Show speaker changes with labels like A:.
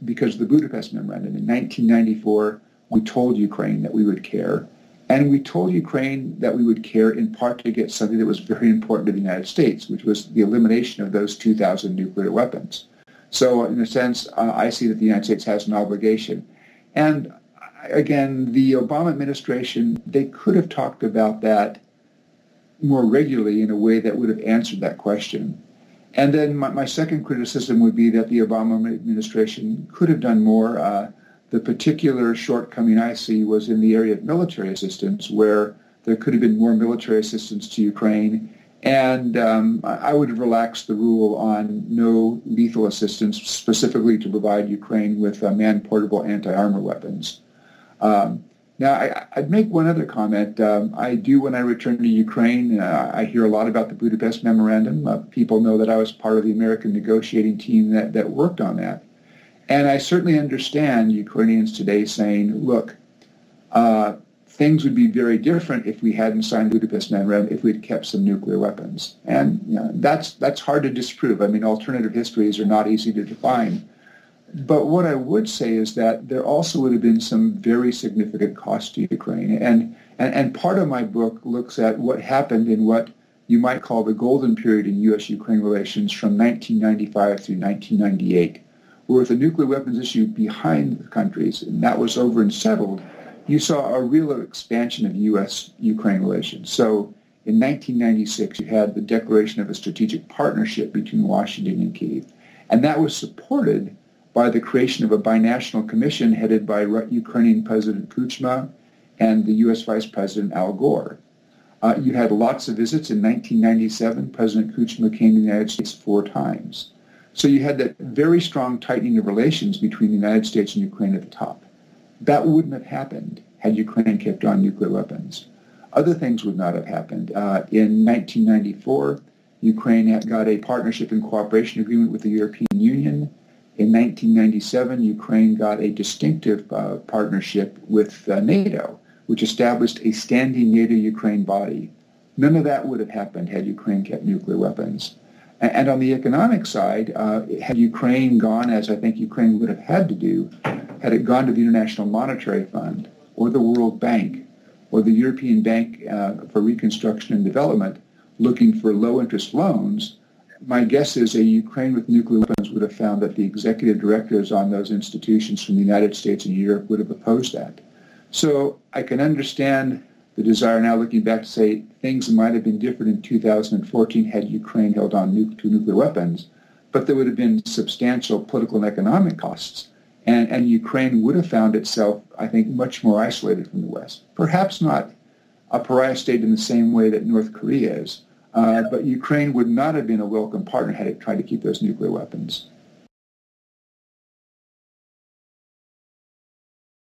A: because of the Budapest Memorandum. In 1994, we told Ukraine that we would care. And we told Ukraine that we would care in part to get something that was very important to the United States, which was the elimination of those 2,000 nuclear weapons. So in a sense, I see that the United States has an obligation. And again, the Obama administration, they could have talked about that more regularly in a way that would have answered that question. And then my second criticism would be that the Obama administration could have done more. The particular shortcoming I see was in the area of military assistance, where there could have been more military assistance to Ukraine. And I would have relaxed the rule on no lethal assistance, specifically to provide Ukraine with man-portable anti-armor weapons. Now, I'd make one other comment. I do, when I return to Ukraine, I hear a lot about the Budapest Memorandum. People know that I was part of the American negotiating team that worked on that. And I certainly understand Ukrainians today saying, look, things would be very different if we hadn't signed the Budapest Memorandum, if we'd kept some nuclear weapons. And that's hard to disprove. I mean, alternative histories are not easy to define. But what I would say is that there also would have been some very significant cost to Ukraine. And part of my book looks at what happened in what you might call the golden period in U.S.-Ukraine relations from 1995 through 1998, where with the nuclear weapons issue behind the countries, and that was over and settled, you saw a real expansion of U.S.-Ukraine relations. So in 1996, you had the declaration of a strategic partnership between Washington and Kyiv. And that was supported by the creation of a binational commission headed by Ukrainian President Kuchma and the U.S. Vice President Al Gore. You had lots of visits. In 1997, President Kuchma came to the United States 4 times. So you had that very strong tightening of relations between the United States and Ukraine at the top. That wouldn't have happened had Ukraine kept on nuclear weapons. Other things would not have happened. In 1994, Ukraine had got a partnership and cooperation agreement with the European Union. In 1997, Ukraine got a distinctive partnership with NATO, which established a standing NATO-Ukraine body. None of that would have happened had Ukraine kept nuclear weapons. And on the economic side, had Ukraine gone, as I think Ukraine would have had to do, had it gone to the International Monetary Fund or the World Bank or the European Bank for Reconstruction and Development looking for low-interest loans, my guess is a Ukraine with nuclear weapons would have found that the executive directors on those institutions from the United States and Europe would have opposed that. So I can understand the desire now looking back to say things might have been different in 2014 had Ukraine held on to nuclear weapons, but there would have been substantial political and economic costs. And Ukraine would have found itself, I think, much more isolated from the West. Perhaps not a pariah state in the same way that North Korea is, but Ukraine would not have been a welcome partner had it tried to keep those nuclear weapons.